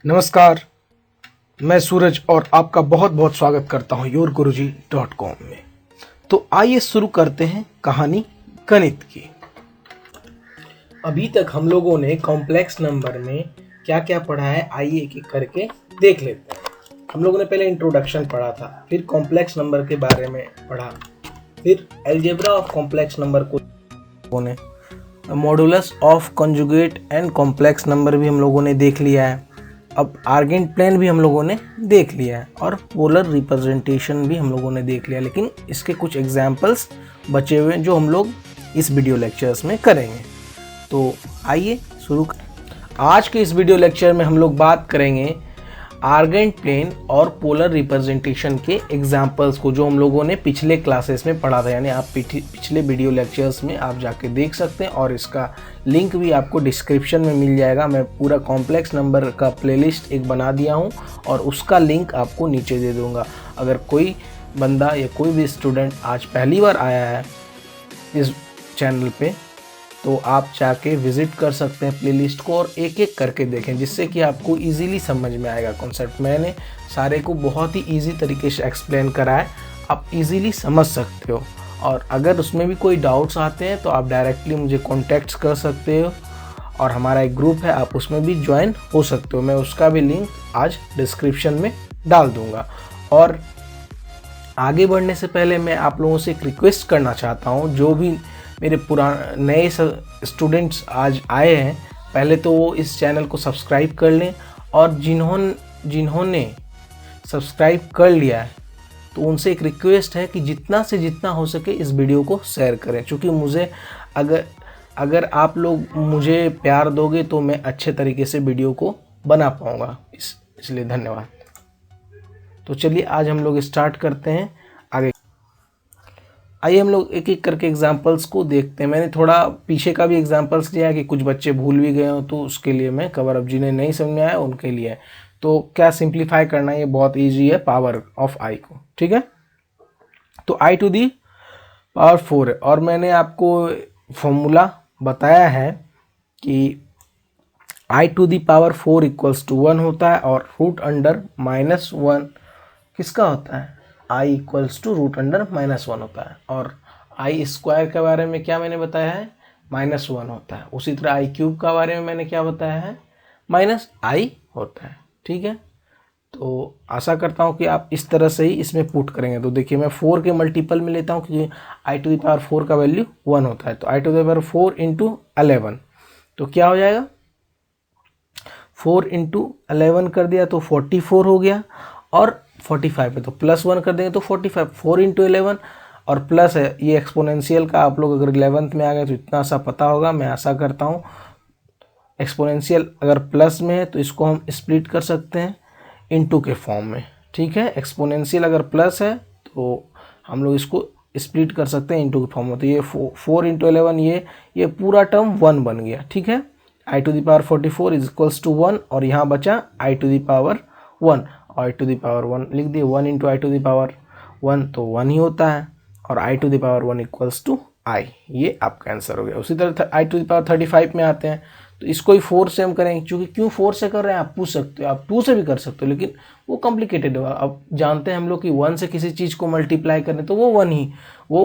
नमस्कार, मैं सूरज और आपका बहुत बहुत स्वागत करता हूं yourguruji.com में। तो आइए शुरू करते हैं कहानी गणित की। अभी तक हम लोगों ने कॉम्प्लेक्स नंबर में क्या क्या पढ़ा है, आइए एक एक करके देख लेते हैं। हम लोगों ने पहले इंट्रोडक्शन पढ़ा था, फिर कॉम्प्लेक्स नंबर के बारे में पढ़ा, फिर अलजेब्रा ऑफ कॉम्प्लेक्स नंबर को ने modulus of conjugate and complex number भी हम लोगों ने देख लिया है। अब आर्गेंट प्लेन भी हम लोगों ने देख लिया है और पोलर रिप्रेजेंटेशन भी हम लोगों ने देख लिया, लेकिन इसके कुछ एग्जाम्पल्स बचे हुए हैं जो हम लोग इस वीडियो लेक्चर्स में करेंगे। तो आइए शुरू करें। आज के इस वीडियो लेक्चर में हम लोग बात करेंगे आर्गेंट प्लेन और पोलर रिप्रेजेंटेशन के एग्जाम्पल्स को, जो हम लोगों ने पिछले क्लासेस में पढ़ा था। यानी आप पिछले वीडियो लेक्चर्स में आप जाके देख सकते हैं और इसका लिंक भी आपको डिस्क्रिप्शन में मिल जाएगा। मैं पूरा कॉम्प्लेक्स नंबर का प्लेलिस्ट एक बना दिया हूं और उसका लिंक आपको नीचे दे दूंगा। अगर कोई बंदा या कोई भी स्टूडेंट आज पहली बार आया है इस चैनल पे, तो आप जाके विज़िट कर सकते हैं प्लेलिस्ट को और एक एक करके देखें, जिससे कि आपको इजीली समझ में आएगा कॉन्सेप्ट। मैंने सारे को बहुत ही इजी तरीके से एक्सप्लेन करा है, आप इजीली समझ सकते हो। और अगर उसमें भी कोई डाउट्स आते हैं तो आप डायरेक्टली मुझे कॉन्टैक्ट कर सकते हो और हमारा एक ग्रुप है, आप उसमें भी ज्वाइन हो सकते हो। मैं उसका भी लिंक आज डिस्क्रिप्शन में डाल दूँगा। और आगे बढ़ने से पहले मैं आप लोगों से एक रिक्वेस्ट करना चाहता हूँ, जो भी मेरे नए स्टूडेंट्स आज आए हैं, पहले तो वो इस चैनल को सब्सक्राइब कर लें, और जिन्होंने सब्सक्राइब कर लिया है तो उनसे एक रिक्वेस्ट है कि जितना से जितना हो सके इस वीडियो को शेयर करें, क्योंकि मुझे अगर आप लोग मुझे प्यार दोगे तो मैं अच्छे तरीके से वीडियो को बना पाऊँगा। इसलिए धन्यवाद। तो चलिए आज हम लोग स्टार्ट करते हैं आगे। आइए हम लोग एक एक करके एग्जाम्पल्स को देखते हैं। मैंने थोड़ा पीछे का भी एग्जाम्पल्स दिया है कि कुछ बच्चे भूल भी गए हो, तो उसके लिए मैं कवर अप, जिन्हें नहीं समझ में आया उनके लिए। तो क्या सिंप्लीफाई करना है, ये बहुत इजी है, पावर ऑफ आई को। ठीक है, तो आई टू दी पावर 4 है, और मैंने आपको फॉर्मूला बताया है कि i to the power 4 equals to 1 होता है, और रूट अंडर -1 किसका होता है, i equals to root under -1 होता है। और आई स्क्वायर के बारे में क्या मैंने बताया है, -1 होता है। उसी तरह आई क्यूब का बारे में मैंने क्या बताया है, -i होता है। ठीक है, तो आशा करता हूँ कि आप इस तरह से ही इसमें पुट करेंगे। तो देखिए, मैं 4 के मल्टीपल में लेता हूँ, क्योंकि आई टू द पावर 4 का वैल्यू 1 होता है। तो i to the power 4 into 11, तो क्या हो जाएगा, 4 इंटू 11 कर दिया तो 44 हो गया, और 45 है तो +1 कर देंगे तो 45। 4 इंटू 11 और प्लस है, ये एक्सपोनेंशियल का आप लोग अगर 11th में आ गए तो इतना सा पता होगा, मैं आशा करता हूँ। एक्सपोनेंशियल अगर प्लस में है तो इसको हम स्प्लिट कर सकते हैं इंटू के फॉर्म में। ठीक है, एक्सपोनेंशियल अगर प्लस है तो हम लोग इसको स्प्लिट कर सकते हैं इंटू के फॉर्म में। तो ये 4 इंटू 11, ये पूरा टर्म 1 बन गया। ठीक है, i to the power 44 is equals to 1, और यहाँ बचा i to the power 1, i to the power 1 लिख दिए। 1 into i to the power 1 तो 1 ही होता है, और i to the power 1 equals to i, ये आपका आंसर हो गया। उसी तरह आई टू द पावर 35 में आते हैं, तो इसको ही 4 से हम करेंगे। क्योंकि क्यों 4 से कर रहे हैं आप पूछ सकते हो, आप 2 से भी कर सकते हो, लेकिन वो कॉम्प्लिकेटेड होगा। अब जानते हैं हम लोग कि 1 से किसी चीज़ को मल्टीप्लाई करें तो वो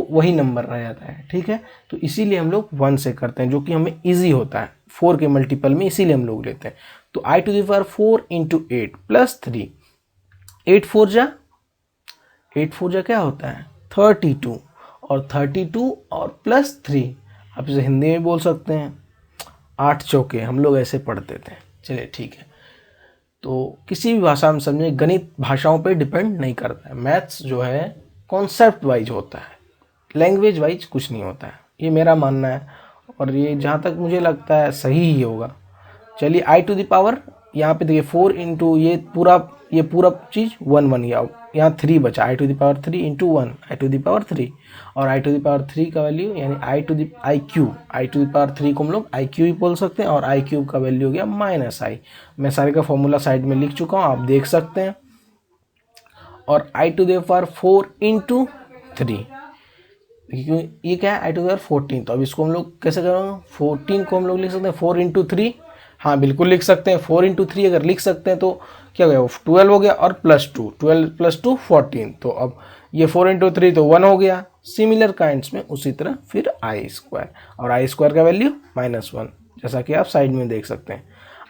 वही नंबर रह जाता है। ठीक है, तो इसीलिए हम लोग 1 से करते हैं, जो कि हमें ईजी होता है 4 के मल्टीपल में, इसीलिए हम लोग लेते हैं। तो i to the power 4 into 8 plus 3, 8 4 जा क्या होता है, 32, और 32 और प्लस 3, आप इसे हिंदी में बोल सकते हैं 8 चौके, हम लोग ऐसे पढ़ते थे। चलिए ठीक है, तो किसी भी भाषा में समझे, गणित भाषाओं पे डिपेंड नहीं करता है। मैथ्स जो है कॉन्सेप्ट वाइज होता है, लैंग्वेज वाइज कुछ नहीं होता है, ये मेरा मानना है, और ये जहाँ तक मुझे लगता है सही ही होगा। चलिए आई टू द पावर, यहाँ पे देखिए 4 इंटू ये पूरा चीज़ 1 बन गया, यहाँ 3 बचा, i to the power 3 into 1, i to the power 3, और आई टू द पावर 3 का वैल्यू यानी आई टू द पावर 3 को हम लोग आई क्यू ही बोल सकते हैं, और आई क्यूब का वैल्यू हो गया -i। मैं सारे का फॉर्मूला साइड में लिख चुका हूँ, आप देख सकते हैं। और i to the power 4 into 3, ये क्या है, आई टू द पावर 14, तो अब इसको हम लोग कैसे करेंगे, 14 को हम लोग लिख सकते हैं 4 इंटू 3, हाँ बिल्कुल लिख सकते हैं। 4 इंटू 3 अगर लिख सकते हैं तो क्या हो गया, 12 हो गया और +2, 12 + 2 14। तो अब ये 4 इंटू 3 तो 1 हो गया। सिमिलर काइंड्स में उसी तरह फिर i² और i² का वैल्यू -1, जैसा कि आप साइड में देख सकते हैं।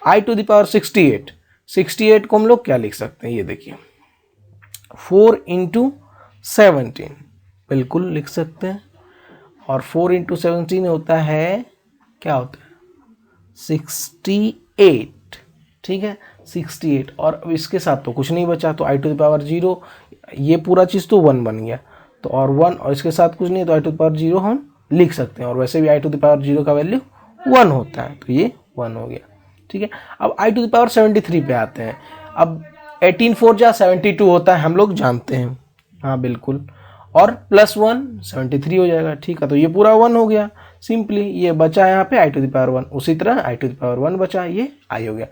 i⁻68, 68 को हम लोग क्या लिख सकते हैं, ये देखिए 4 इंटू 17 बिल्कुल लिख सकते हैं। और 4 इंटू 17 होता है, क्या होता है 68, ठीक है 68। और अब इसके साथ तो कुछ नहीं बचा, तो i⁻0 ये पूरा चीज़ तो 1 बन गया, तो और 1 और इसके साथ कुछ नहीं, तो i⁻0 हम लिख सकते हैं। और वैसे भी i⁻0 का वैल्यू 1 होता है, तो ये 1 हो गया, ठीक है। अब i⁻73 पे आते हैं। अब 18 4 जा 72 होता है, हम लोग जानते हैं, हाँ बिल्कुल। और +1 73 हो जाएगा, ठीक है। तो ये पूरा 1 हो गया सिंपली। ये बचा यहाँ पे i⁻1, उसी तरह i⁻1 बचा, ये i हो गया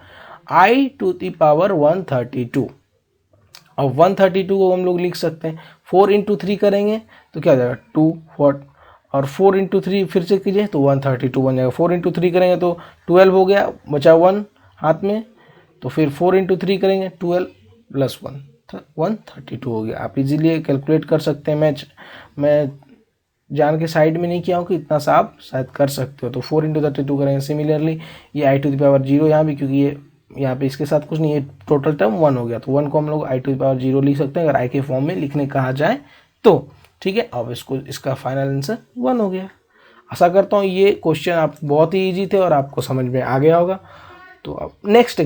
i⁻132। अब 132 को हम लोग लिख सकते हैं, 4 इंटू 3 करेंगे तो क्या हो जाएगा 2 4, और 4 इंटू 3 फिर से कीजिए तो 132 बन जाएगा। 4 इंटू 3 करेंगे तो 12 हो गया, बचा 1 हाथ में, तो फिर 4 इंटू 3 करेंगे 12 + 1 132 हो गया। आप इजीली कैलकुलेट कर सकते हैं। मैं जान के साइड में नहीं किया हूँ कि इतना सा आप शायद कर सकते हो। तो 4 इंटू 32 करेंगे। सिमिलरली ये i⁻0 यहाँ भी, क्योंकि ये यहाँ पे इसके साथ कुछ नहीं है, टोटल टर्म 1 हो गया, तो 1 को हम लोग i⁻0 लिख सकते हैं अगर i के फॉर्म में लिखने कहा जाए तो, ठीक है। अब इसका फाइनल आंसर 1 हो गया। आशा करता हूँ ये क्वेश्चन आप बहुत ही ईजी थे और आपको समझ में आ गया होगा। तो अब next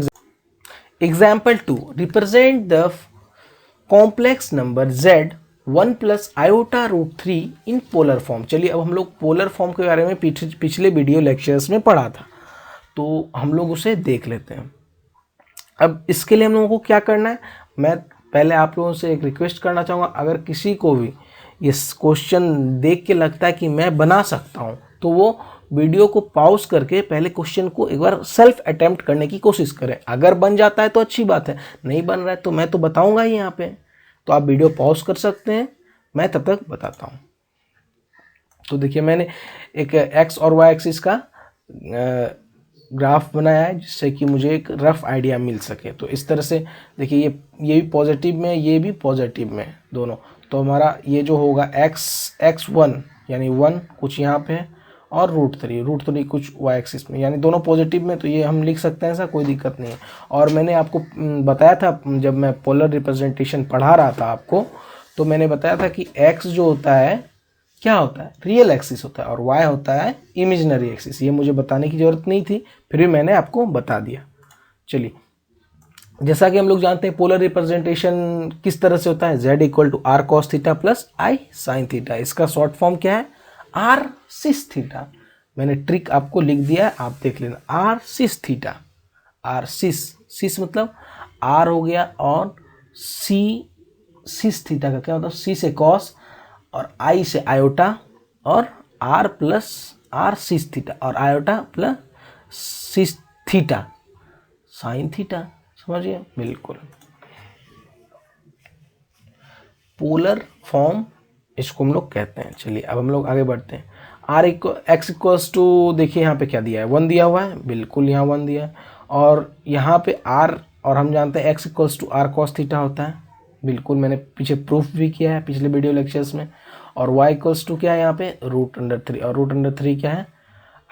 example 2, represent the complex number z 1 + i√3 in polar form. चलिए अब हम लोग पोलर फॉर्म के बारे में पिछले वीडियो लेक्चर्स में पढ़ा था, तो हम लोग उसे देख लेते हैं। अब इसके लिए हम लोगों को क्या करना है, मैं पहले आप लोगों से एक रिक्वेस्ट करना चाहूँगा, अगर किसी को भी ये क्वेश्चन देख के लगता है कि मैं बना सकता हूँ, तो वो वीडियो को पॉज करके पहले क्वेश्चन को एक बार सेल्फ अटेम्प्ट करने की कोशिश करें। अगर बन जाता है तो अच्छी बात है, नहीं बन रहा है तो मैं तो बताऊंगा ही यहाँ पे, तो आप वीडियो पॉज कर सकते हैं, मैं तब तक बताता हूँ। तो देखिए मैंने एक x और y एक्सिस का ग्राफ बनाया है, जिससे कि मुझे एक रफ आइडिया मिल सके। तो इस तरह से देखिए ये भी पॉजिटिव में, ये भी पॉजिटिव में, दोनों। तो हमारा ये जो होगा x1 यानी 1 कुछ यहाँ पे है, और √3 कुछ y एक्सिस में, यानी दोनों पॉजिटिव में, तो ये हम लिख सकते हैं, ऐसा कोई दिक्कत नहीं है। और मैंने आपको बताया था जब मैं पोलर रिप्रेजेंटेशन पढ़ा रहा था आपको, तो मैंने बताया था कि x जो होता है क्या होता है, रियल एक्सिस होता है, और y होता है इमेजिनरी एक्सिस। ये मुझे बताने की जरूरत नहीं थी, फिर भी मैंने आपको बता दिया। चलिए, जैसा कि हम लोग जानते हैं पोलर रिप्रेजेंटेशन किस तरह से होता है, z = r cos theta + i sin theta. इसका शॉर्ट फॉर्म क्या है, r sis थीटा। मैंने ट्रिक आपको लिख दिया है, आप देख लेना, r sis theta. r sis मतलब r हो गया, और c sis थीटा का क्या होता है, c से cos और i से आयोटा, और r + r sis थीटा, और iota + sis theta sine theta. समझिए, बिल्कुल पोलर फॉर्म इसको हम लोग कहते हैं। चलिए अब हम लोग आगे बढ़ते हैं। x = देखिए यहाँ पे क्या दिया है, 1 दिया हुआ है, बिल्कुल यहाँ 1 दिया है। और यहाँ पे r, और हम जानते हैं x = r cos थीटा होता है, बिल्कुल मैंने पीछे प्रूफ भी किया है पिछले वीडियो लेक्चर्स में। और y = क्या है यहाँ पे √3, और √3 क्या है,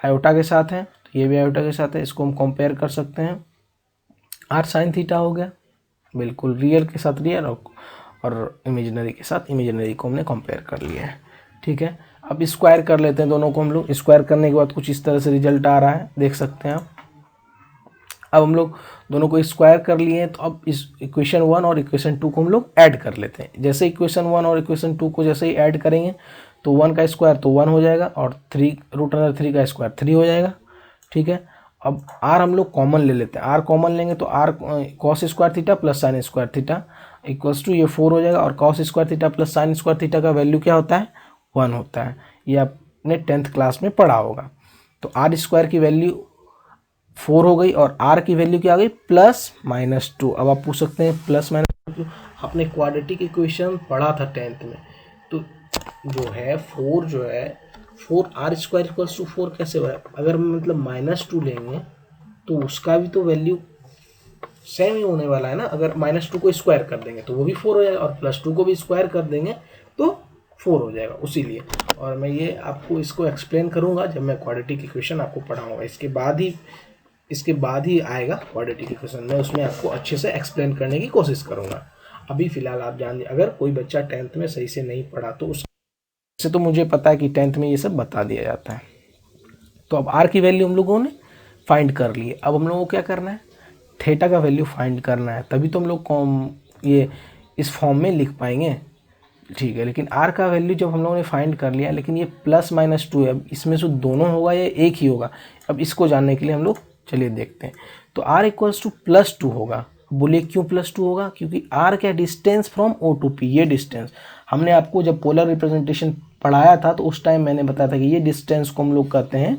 आयोटा के साथ है, तो ये भी आयोटा के साथ है, इसको हम कंपेयर कर सकते हैं। r sin थीटा हो गया, बिल्कुल रियल के साथ रियल, और इमेजिनरी के साथ इमेजिनरी को हमने कंपेयर कर लिया है, ठीक है। अब स्क्वायर कर लेते हैं दोनों को हम लोग। स्क्वायर करने के बाद कुछ इस तरह से रिजल्ट आ रहा है, देख सकते हैं आप। अब हम लोग दोनों को स्क्वायर कर लिए हैं, तो अब इस इक्वेशन 1 और इक्वेशन 2 को हम लोग ऐड कर लेते हैं। जैसे इक्वेशन 1 और इक्वेशन 2 को जैसे ही ऐड करेंगे, तो 1 का स्क्वायर तो 1 हो जाएगा, और √3 का स्क्वायर 3 हो जाएगा, ठीक है। अब r हम लोग कॉमन ले लेते हैं। r कॉमन लेंगे तो r cos² theta + sin² theta = ये 4 हो जाएगा, और cos² थीटा + sin² थीटा का वैल्यू क्या होता है, 1 होता है। ये आपने 10th क्लास में पढ़ा होगा। तो r² की वैल्यू 4 हो गई, और r की वैल्यू क्या आ गई, +-2। अब आप पूछ सकते हैं +-2, आपने क्वाड्रेटिक इक्वेशन पढ़ा था 10th में, तो जो है 4 जो है 4 r² = 4 कैसे हुआ है, अगर मतलब -2 लेंगे तो उसका भी तो वैल्यू सेम ही होने वाला है ना। अगर -2 को स्क्वायर कर देंगे तो वो भी 4 हो जाएगा, और +2 को भी स्क्वायर कर देंगे तो 4 हो जाएगा। उसीलिए, और मैं ये आपको इसको एक्सप्लेन करूंगा जब मैं क्वाड्रेटिक इक्वेशन आपको पढ़ाऊंगा। इसके बाद ही आएगा क्वाड्रेटिक इक्वेशन, मैं उसमें आपको अच्छे से एक्सप्लेन करने की कोशिश करूंगा। अभी फिलहाल आप जान लीजिए, अगर कोई बच्चा 10th में सही से नहीं पढ़ा तो उससे तो मुझे पता है कि 10th में ये सब बता दिया जाता है। तो अब आर की वैल्यू हम लोगों ने फाइंड कर ली है। अब हम लोगों को क्या करना है, थीटा का वैल्यू फाइंड करना है, तभी तो हम लोग ये इस फॉर्म में लिख पाएंगे, ठीक है। लेकिन आर का वैल्यू जब हम लोगों ने फाइंड कर लिया, लेकिन ये +-2 है, अब इसमें से दोनों होगा या एक ही होगा, अब इसको जानने के लिए हम लोग चलिए देखते हैं। तो r इक्वल्स टू +2 होगा। बोलिए क्यों +2 होगा, क्योंकि r क्या, distance from O to P, ये डिस्टेंस हमने आपको जब पोलर रिप्रेजेंटेशन पढ़ाया था तो उस टाइम मैंने बताया था कि ये डिस्टेंस को हम लोग कहते हैं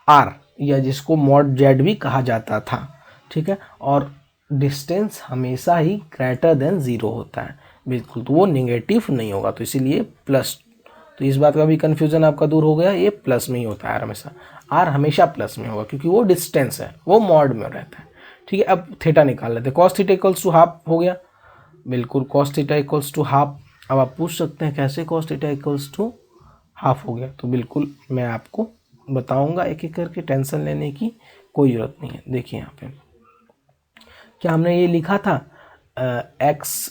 r, या जिसको मॉड z भी कहा जाता था, ठीक है। और डिस्टेंस हमेशा ही ग्रेटर देन 0 होता है, बिल्कुल, तो वो नेगेटिव नहीं होगा, तो इसीलिए प्लस। तो इस बात का भी कन्फ्यूजन आपका दूर हो गया, ये प्लस में ही होता है हमेशा, आर हमेशा प्लस में होगा क्योंकि वो डिस्टेंस है, वो मॉड में रहता है, ठीक है। अब थीटा निकाल लेते हैं। Cos theta equals to half हो गया, बिल्कुल, cos theta equals to half. अब आप पूछ सकते हैं कैसे cos theta equals to half हो गया, तो बिल्कुल मैं आपको बताऊंगा एक एक करके, टेंशन लेने की कोई ज़रूरत नहीं है। देखिए यहाँ पे क्या हमने ये लिखा था, x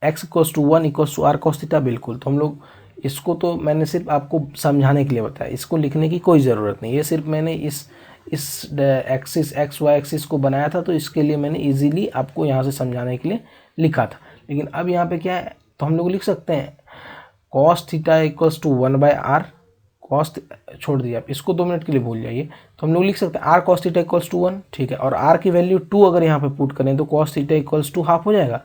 equals to 1 equals to r cos theta, बिल्कुल। तो हम लोग इसको, तो मैंने सिर्फ आपको समझाने के लिए बताया, इसको लिखने की कोई ज़रूरत नहीं, ये सिर्फ मैंने इस एक्सिस XY एक्सिस को बनाया था, तो इसके लिए मैंने इजीली आपको यहाँ से समझाने के लिए लिखा था। लेकिन अब यहाँ पे क्या है, तो हम लोग लिख सकते हैं cos theta equals to 1/r cos, छोड़ दिया आप इसको, 2 मिनट के लिए भूल जाइए। तो हम लोग लिख सकते हैं r cos theta equals to 1, ठीक है, और आर की वैल्यू 2 अगर यहाँ पे पुट करें तो cos theta equals to half हो जाएगा,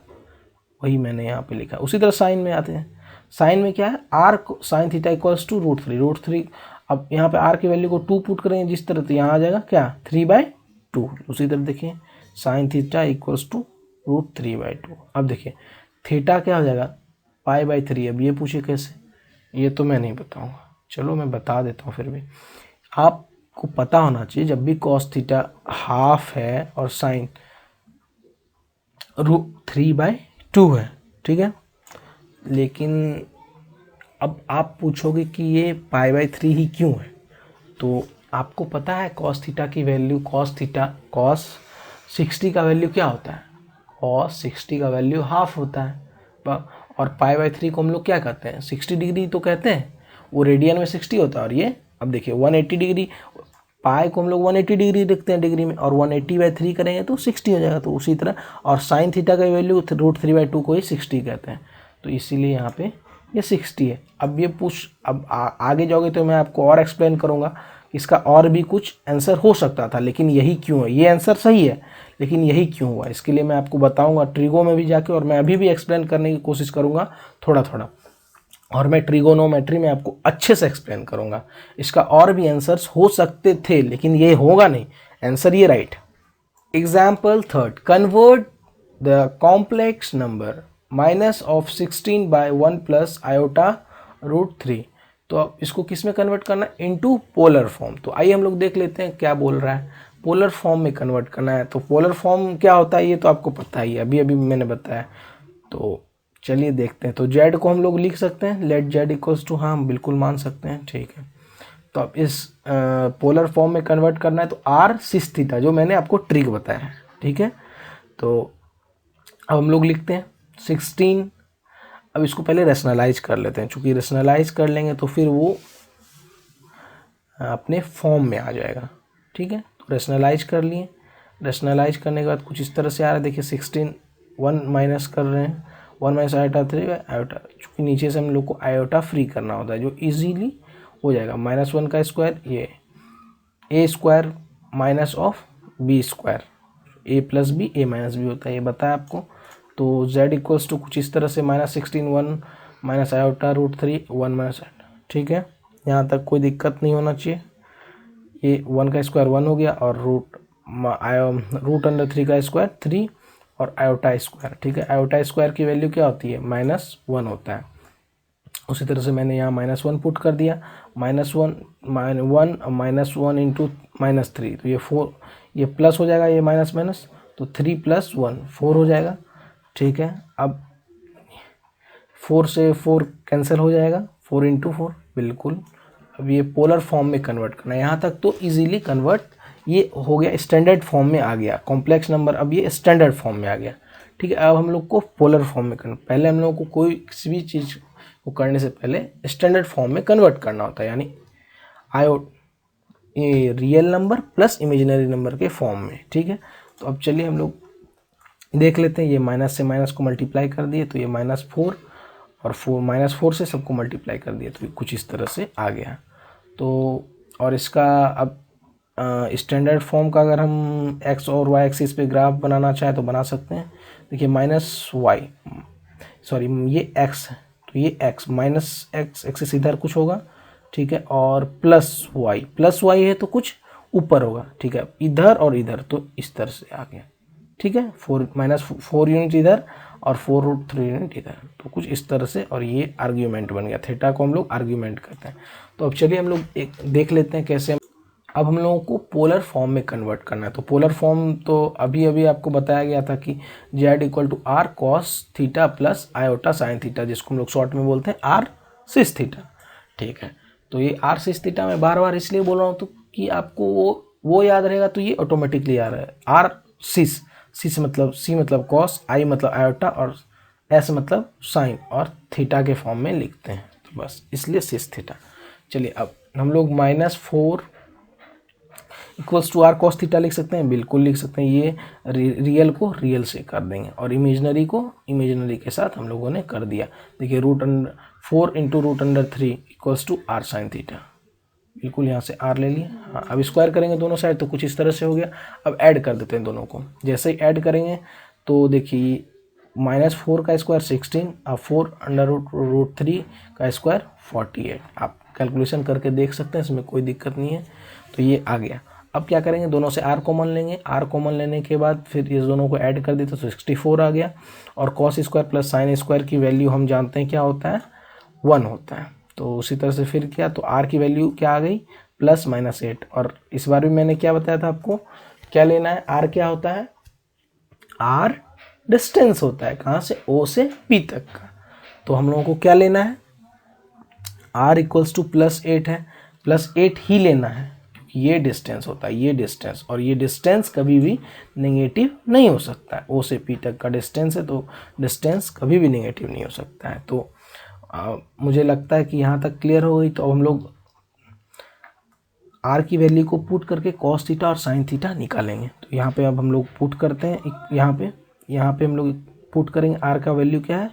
वही मैंने यहाँ पे लिखा। उसी तरह साइन में आते हैं, साइन में क्या है, r sine theta equals to √3। अब यहाँ पे आर की वैल्यू को 2 पुट करेंगे जिस तरह, तो यहाँ आ जाएगा क्या, 3/2। उसी तरह देखिए साइन थीटा इक्वल्स टू √3/2। अब देखिए थीटा क्या हो जाएगा, π/3। अब ये पूछे कैसे, ये तो मैं नहीं बताऊँगा, चलो मैं बता देता हूँ। फिर भी आपको पता होना चाहिए, जब भी कॉस थीटा हाफ है और साइन √3/2 है, ठीक है। लेकिन अब आप पूछोगे कि ये π/3 ही क्यों है, तो आपको पता है कॉस थीटा की वैल्यू, कॉस 60 का वैल्यू क्या होता है, कॉस 60 का वैल्यू हाफ होता है, और π/3 को हम लोग क्या कहते हैं, 60 डिग्री तो कहते हैं, वो रेडियन में 60 होता है, और ये अब देखिए 180 डिग्री, पाई को हम लोग 180 डिग्री देखते हैं डिग्री में, और 180/3 करेंगे तो 60 हो जाएगा। तो उसी तरह, और साइन थीटा का वैल्यू √3/2 को ही 60 कहते हैं, तो इसीलिए यहाँ पे ये 60 है। अब ये अब आगे जाओगे तो मैं आपको और एक्सप्लेन करूँगा, इसका और भी कुछ आंसर हो सकता था, लेकिन यही क्यों है, ये आंसर सही है लेकिन यही क्यों हुआ, इसके लिए मैं आपको बताऊँगा ट्रिगो में भी जाके, और मैं अभी भी एक्सप्लेन करने की कोशिश करूँगा थोड़ा थोड़ा, और मैं ट्रिगोनोमेट्री में आपको अच्छे से एक्सप्लेन करूंगा। इसका और भी आंसर्स हो सकते थे लेकिन ये होगा नहीं, आंसर ये right. Example 3, convert the complex number -16/1 + iota √3। तो अब इसको किस में कन्वर्ट करना है, इनटू पोलर फॉर्म। तो आइए हम लोग देख लेते हैं क्या बोल रहा है, पोलर फॉर्म में कन्वर्ट करना है। तो पोलर फॉर्म क्या होता है ये तो आपको पता ही है, अभी अभी मैंने बताया। तो चलिए देखते हैं। तो z को हम लोग लिख सकते हैं, लेट z इक्वल्स टू, हाँ बिल्कुल मान सकते हैं, ठीक है। तो अब इस पोलर फॉर्म में कन्वर्ट करना है, तो r सिस थीटा जो मैंने आपको ट्रिक बताया है, ठीक है। तो अब हम लोग लिखते हैं 16। अब इसको पहले रेशनलाइज कर लेते हैं, चूँकि रेशनलाइज कर लेंगे तो फिर वो अपने फॉर्म में आ जाएगा, ठीक है। तो रेशनलाइज कर लिए, रेशनलाइज करने के बाद कुछ इस तरह से आ रहा है, देखिए 16 1 माइनस कर रहे हैं, 1 - आयोटा 3 आयोटा, चूँकि नीचे से हम लोग को आयोटा फ्री करना होता है, जो इजीली हो जाएगा। -1 का स्क्वायर, ये a² minus of b², a + b a - b होता है, ये बताया आपको। तो z इक्वल्स टू कुछ इस तरह से -16 1 - आयोटा √3 1 - आयोटा, ठीक है। यहाँ तक कोई दिक्कत नहीं होना चाहिए। ये 1 का स्क्वायर 1 हो गया, और √3 का स्क्वायर 3 और आयोटा स्क्वायर, ठीक है। आयोटा स्क्वायर की वैल्यू क्या होती है, -1 होता है। उसी तरह से मैंने यहाँ -1 पुट कर दिया, -1 इंटू -3, तो ये 4, ये प्लस हो जाएगा, ये माइनस माइनस, तो 3 + 1 4 हो जाएगा। ठीक है, अब 4 से 4 कैंसिल हो जाएगा, 4 इंटू 4, बिल्कुल। अब ये पोलर फॉर्म में कन्वर्ट करना है, यहाँ तक तो इजीली कन्वर्ट ये हो गया, स्टैंडर्ड फॉर्म में आ गया, कॉम्प्लेक्स नंबर अब ये स्टैंडर्ड फॉर्म में आ गया। ठीक है, अब हम लोग को पोलर फॉर्म में करना, पहले हम लोग को कोई किसी भी चीज़ को करने से पहले स्टैंडर्ड फॉर्म में कन्वर्ट करना होता है, यानी ये real number plus imaginary number के फॉर्म में। ठीक है, तो अब चलिए हम लोग देख लेते हैं, ये माइनस से माइनस को मल्टीप्लाई कर दिए तो ये -4, और -4 से सबको मल्टीप्लाई कर दिए तो कुछ इस तरह से आ गया। तो और इसका अब स्टैंडर्ड फॉर्म का अगर हम x और y एक्सिस पे ग्राफ बनाना चाहें तो बना सकते हैं। देखिए -y, सॉरी ये x है, तो ये x -x एक्सिस इधर कुछ होगा। ठीक है, और +y है तो कुछ ऊपर होगा। ठीक है, इधर और इधर तो इस तरह से आ गया। ठीक है, -4 यूनिट इधर और 4√3 यूनिट इधर, तो कुछ इस तरह से, और ये आर्ग्यूमेंट बन गया, थीटा को हम लोग आर्ग्यूमेंट करते हैं। तो अब चलिए हम लोग एक देख लेते हैं कैसे। अब हम लोगों को पोलर फॉर्म में कन्वर्ट करना है। तो पोलर फॉर्म तो अभी आपको बताया गया था कि z = r cos theta plus iota sine theta, जिसको हम लोग शॉर्ट में बोलते हैं r सिस थीटा। ठीक है, तो ये r सिस थीटा मैं बार बार इसलिए बोल रहा हूँ तो कि आपको वो याद रहेगा, तो ये ऑटोमेटिकली आ रहा है। r सिस, सिस मतलब c मतलब cos, i मतलब आयोटा, और s मतलब साइन, और थीटा के फॉर्म में लिखते हैं, तो बस इसलिए सिस थीटा। चलिए अब हम लोग -4 = r cos थीटा लिख सकते हैं, बिल्कुल लिख सकते हैं। ये रियल को रियल से कर देंगे और इमेजिनरी को इमेजिनरी के साथ हम लोगों ने कर दिया। देखिए 4 × √3 = r sin थीटा, बिल्कुल यहाँ से r ले लिए। हाँ, अब स्क्वायर करेंगे दोनों साइड तो कुछ इस तरह से हो गया। अब ऐड कर देते हैं दोनों को, जैसे ही ऐड करेंगे तो देखिए -4 का स्क्वायर 16, अब 4 √ √3 का स्क्वायर 48। आप कैलकुलेशन करके देख सकते हैं, इसमें कोई दिक्कत नहीं है। तो ये आ गया। अब क्या करेंगे, दोनों से r कॉमन लेंगे, r कॉमन लेने के बाद फिर इस दोनों को ऐड कर देते तो 64 आ गया। और cos square plus sine square की वैल्यू हम जानते हैं क्या होता है, 1 होता है। तो उसी तरह से फिर क्या, तो r की वैल्यू क्या आ गई, +-8। और इस बार भी मैंने क्या बताया था आपको, क्या लेना है, r क्या होता है, r डिस्टेंस होता है, कहाँ से, o से p तक का। तो हम लोगों को क्या लेना है, r = +8 है, +8 ही लेना है, क्योंकि ये डिस्टेंस होता है, ये डिस्टेंस, और ये डिस्टेंस कभी भी नेगेटिव नहीं हो सकता है। o से p तक का डिस्टेंस है, तो डिस्टेंस कभी भी नेगेटिव नहीं हो सकता है। तो मुझे लगता है कि यहाँ तक क्लियर हो गई। तो अब हम लोग r की वैल्यू को पुट करके cos थीटा और साइन थीटा निकालेंगे। तो यहाँ पे अब हम लोग पुट करते हैं, यहाँ पे हम लोग पुट करेंगे, r का वैल्यू क्या है,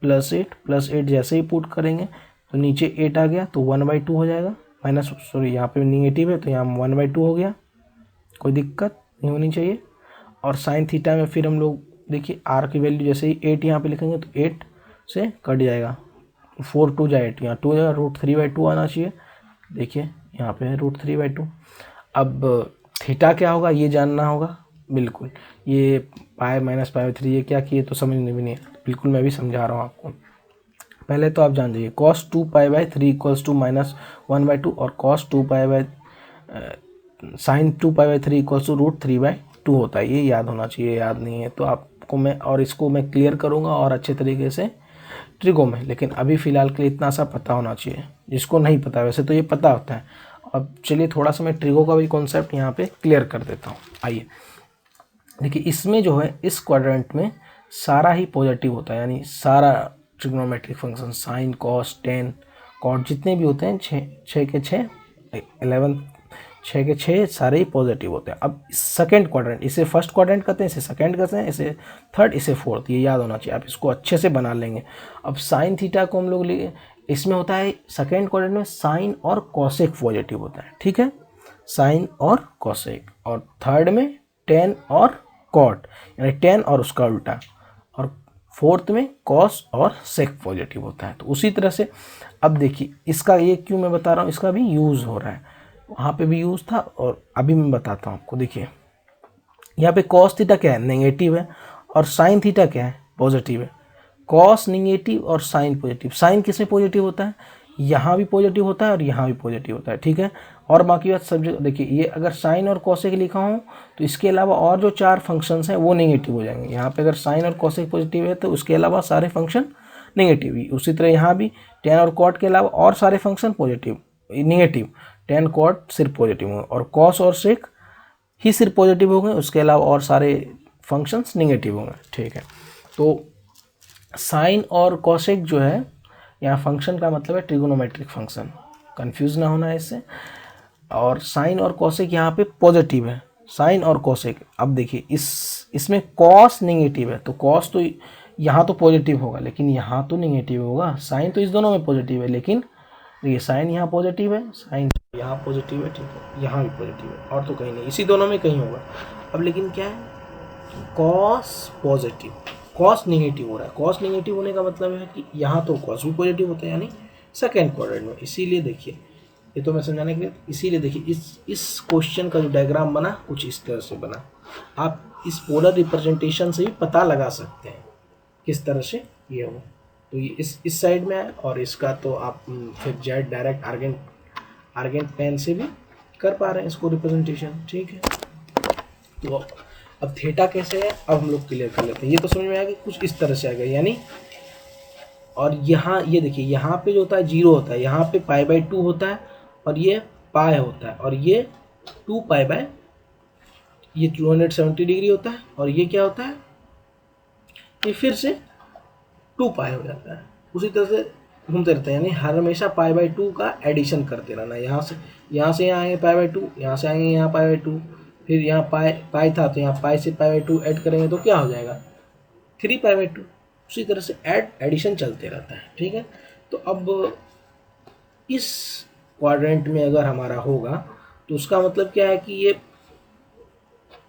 +8 जैसे ही पुट करेंगे तो नीचे 8 आ गया, तो 1/2 हो जाएगा, यहाँ पे नेगेटिव है तो यहाँ 1/2 हो गया, कोई दिक्कत नहीं होनी चाहिए। और साइन थीटा में फिर हम लोग देखिए r की वैल्यू जैसे ही 8 यहाँ पे लिखेंगे तो 8 से कट जाएगा, 4 2 जाए 8, यहाँ 2 जाएगा, √3/2 आना चाहिए। देखिए यहाँ पे है √3/2। अब थीटा क्या होगा ये जानना होगा, बिल्कुल। ये π-π/3 ये क्या किए तो समझ में भी नहीं है, बिल्कुल मैं भी समझा रहा हूँ आपको। पहले तो आप जान जाइए cos 2π/3 = -1/2 और cos 2π sin 2π/3 = √3/2 होता है। ये याद होना चाहिए, याद नहीं है तो आपको मैं, और इसको मैं क्लियर करूँगा और अच्छे तरीके से ट्रिगो में, लेकिन अभी फ़िलहाल के लिए इतना सा पता होना चाहिए, जिसको नहीं पता वैसे तो ये पता होता है। अब चलिए थोड़ा सा मैं ट्रिगो का भी कॉन्सेप्ट यहाँ पे क्लियर कर देता हूँ। आइए देखिए, इसमें जो है इस क्वाड्रेंट में सारा ही पॉजिटिव होता है, यानी सारा trigonometric function sine cos tan cot जितने भी होते हैं 6 के 6 11 6 के 6 सारे ही पॉजिटिव होते हैं। अब सेकंड क्वाड्रेंट, इसे फर्स्ट क्वाड्रेंट कहते हैं, इसे सेकंड कहते हैं, इसे थर्ड, इसे फोर्थ, ये याद होना चाहिए, आप इसको अच्छे से बना लेंगे। अब साइन थीटा को हम लोग इसमें होता है सेकंड क्वाड्रेंट में साइन और कॉसेक पॉजिटिव होता है, ठीक है, साइन और कॉसेक। और थर्ड में टेन और कॉट, यानी टेन और उसका उल्टा। और फोर्थ में कॉस और सेक पॉजिटिव होता है। तो उसी तरह से अब देखिए इसका, ये क्यों मैं बता रहा हूँ, इसका भी यूज़ हो रहा है, वहाँ पे भी यूज़ था और अभी मैं बताता हूँ आपको। देखिए यहाँ पे कॉस थीटा क्या है, नेगेटिव है, और साइन थीटा क्या है, पॉजिटिव है। कॉस निगेटिव और साइन पॉजिटिव। साइन किसमें पॉजिटिव होता है, यहाँ भी पॉजिटिव होता है और यहाँ भी पॉजिटिव होता है, ठीक है। और बाकी बात सब जगह देखिए, ये अगर साइन और कोसेक लिखा हूँ तो इसके अलावा और जो 4 फंक्शंस हैं वो नेगेटिव हो जाएंगे। यहाँ पे अगर साइन और कोसेक पॉजिटिव है तो उसके अलावा सारे फंक्शन नेगेटिव ही। उसी तरह यहाँ भी टेन और कॉट के अलावा और सारे function positive negative, tan cot सिर्फ पॉजिटिव होंगे और कॉस और सेक ही सिर्फ पॉजिटिव होंगे, उसके अलावा और सारे फंक्शंस नेगेटिव होंगे, ठीक है। तो साइन और कोसेक जो है यहाँ फंक्शन का मतलब है ट्रिगोनोमेट्रिक फंक्शन, कंफ्यूज ना होना है इससे। और साइन और कोसेक यहाँ पे पॉजिटिव है, साइन और कोसेक। अब देखिए इसमें कॉस नेगेटिव है, तो कॉस तो यहाँ तो पॉजिटिव होगा लेकिन यहाँ तो नेगेटिव होगा। साइन तो इस दोनों में पॉजिटिव है, लेकिन ये साइन यहाँ पॉजिटिव है, साइन यहाँ पॉजिटिव है, ठीक है, यहाँ भी पॉजिटिव है, और तो कहीं नहीं, इसी दोनों में कहीं होगा। अब लेकिन क्या है, कॉस पॉजिटिव, कॉस नेगेटिव हो रहा है। कॉस नेगेटिव होने का मतलब है कि यहाँ तो कॉस भी पॉजिटिव होता है, यानी सेकेंड क्वाड्रेंट में। इसीलिए देखिए, ये तो मैं समझाने के लिए, इसीलिए देखिए इस क्वेश्चन का जो डायग्राम बना कुछ इस तरह से बना। आप इस पोलर रिप्रेजेंटेशन से भी पता लगा सकते हैं किस तरह से ये हो। तो ये इस साइड में है और इसका तो आप फिर जेड डायरेक्ट आर्गेंट पेन से भी कर पा रहे हैं इसको रिप्रेजेंटेशन, ठीक है। तो अब थीटा कैसे है अब हम लोग क्लियर कर लेते हैं। ये तो समझ में आ गया, कुछ इस तरह से आ गया, यानी और यहाँ ये देखिए, यहाँ पे जो होता है 0 होता है, यहाँ पे π/2 होता है और ये पाई होता है, और ये 2π, ये 270 डिग्री होता है, और ये क्या होता है, ये फिर से 2π हो जाता है। उसी तरह से घूमते रहते हैं, यानी हर हमेशा π/2 का एडिशन करते रहना। यहाँ से यहाँ आएंगे π/2, यहाँ से आएंगे यहाँ π/2, फिर यहाँ पाई था तो यहाँ पाई से π/2 ऐड करेंगे तो क्या हो जाएगा 3π/2। उसी तरह से एडिशन चलते रहता है, ठीक है। तो अब इस क्वाड्रेंट में अगर हमारा होगा तो उसका मतलब क्या है कि ये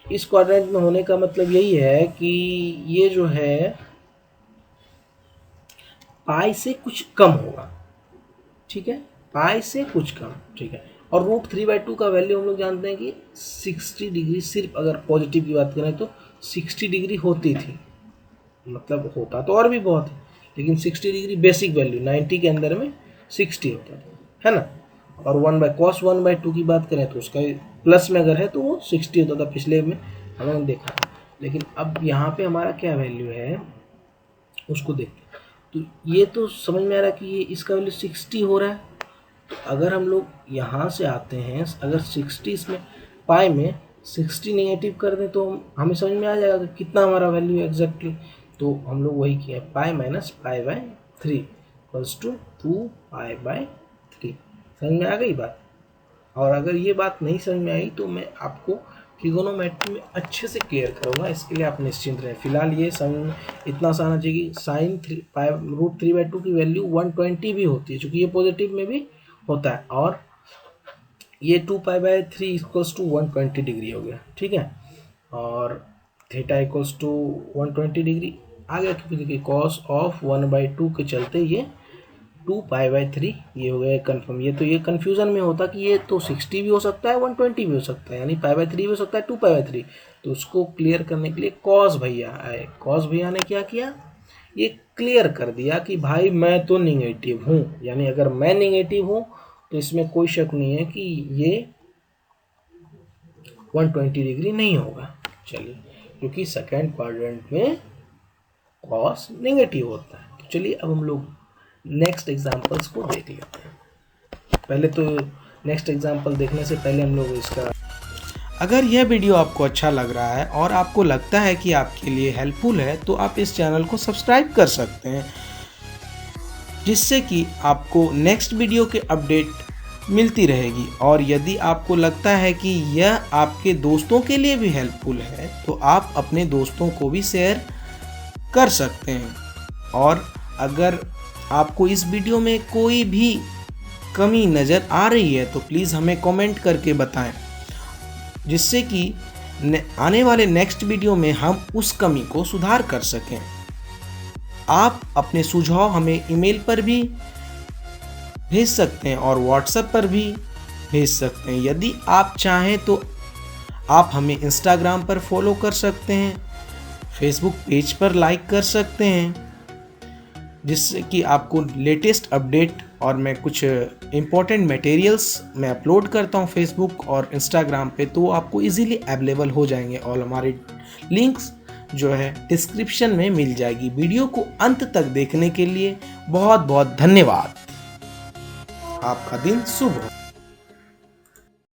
इस क्वाड्रेंट में होने का मतलब यही है कि ये जो है पाई से कुछ कम होगा, ठीक है, पाई से कुछ कम, ठीक है। और √3/2 का वैल्यू हम लोग जानते हैं कि 60 डिग्री, सिर्फ अगर पॉजिटिव की बात करें तो 60 डिग्री होती थी, मतलब होता तो और भी बहुत है, लेकिन 60 डिग्री बेसिक वैल्यू, 90 के अंदर में 60 होता है ना। और cos 1/2 की बात करें तो उसका प्लस में अगर है तो वो 60 होता था, पिछले में हमने देखा। लेकिन अब यहाँ पे हमारा क्या वैल्यू है उसको देखते हैं। तो ये तो समझ में आ रहा है कि ये इसका वैल्यू 60 हो रहा है। तो अगर हम लोग यहाँ से आते हैं, अगर 60 इसमें पाई में 60 नेगेटिव कर दें तो हमें समझ में आ जाएगा कि कितना हमारा वैल्यू है एग्जैक्टली। तो हम लोग वही किया, पाई माइनस π/3 इक्वल्स टू 2π/3। समझ में आ गई बात। और अगर ये बात नहीं समझ में आई तो मैं आपको ट्रिगोनोमेट्री में अच्छे से क्लियर करूँगा, इसके लिए आप निश्चिंत रहें। फिलहाल ये समझ इतना सा आना चाहिए कि साइन √3/2 की वैल्यू 120 भी होती है, चूँकि ये पॉजिटिव में भी होता है, और ये 2π/3 इक्वल्स टू 120 डिग्री हो गया, ठीक है। और थीटा इक्वल्स टू 120 डिग्री आ गया, क्योंकि देखिए cos ऑफ 1/2 के चलते ये 2π/3 ये हो गया कन्फर्म। ये तो ये कन्फ्यूज़न में होता कि ये तो 60 भी हो सकता है 120 भी हो सकता है, यानी π/3 भी हो सकता है 2π/3। तो उसको क्लियर करने के लिए कॉस भैया आए। कॉस भैया ने क्या किया, ये क्लियर कर दिया कि भाई मैं तो निगेटिव हूँ, यानी अगर मैं निगेटिव हूँ तो इसमें कोई शक नहीं है कि ये 120 डिग्री नहीं होगा। चलिए, क्योंकि सेकेंड क्वाड्रेंट में कॉस नेगेटिव होता है। तो चलिए अब हम लोग नेक्स्ट एग्जांपल्स को देख लेते हैं। पहले तो नेक्स्ट एग्जांपल देखने से पहले हम लोग इसका, अगर यह वीडियो आपको अच्छा लग रहा है और आपको लगता है कि आपके लिए हेल्पफुल है तो आप इस चैनल को सब्सक्राइब कर सकते हैं, जिससे कि आपको नेक्स्ट वीडियो के अपडेट मिलती रहेगी। और यदि आपको लगता है कि यह आपके दोस्तों के लिए भी हेल्पफुल है तो आप अपने दोस्तों को भी शेयर कर सकते हैं। और अगर आपको इस वीडियो में कोई भी कमी नज़र आ रही है तो प्लीज़ हमें कमेंट करके बताएं, जिससे कि आने वाले नेक्स्ट वीडियो में हम उस कमी को सुधार कर सकें। आप अपने सुझाव हमें ईमेल पर भी भेज सकते हैं और व्हाट्सएप पर भी भेज सकते हैं। यदि आप चाहें तो आप हमें इंस्टाग्राम पर फॉलो कर सकते हैं, फेसबुक पेज पर लाइक कर सकते हैं, जिससे कि आपको लेटेस्ट अपडेट और मैं कुछ इम्पोर्टेंट मटेरियल्स मैं अपलोड करता हूँ फेसबुक और इंस्टाग्राम पे, तो आपको इजीली अवेलेबल हो जाएंगे और हमारे लिंक्स जो है डिस्क्रिप्शन में मिल जाएगी। वीडियो को अंत तक देखने के लिए बहुत बहुत धन्यवाद। आपका दिन शुभ हो।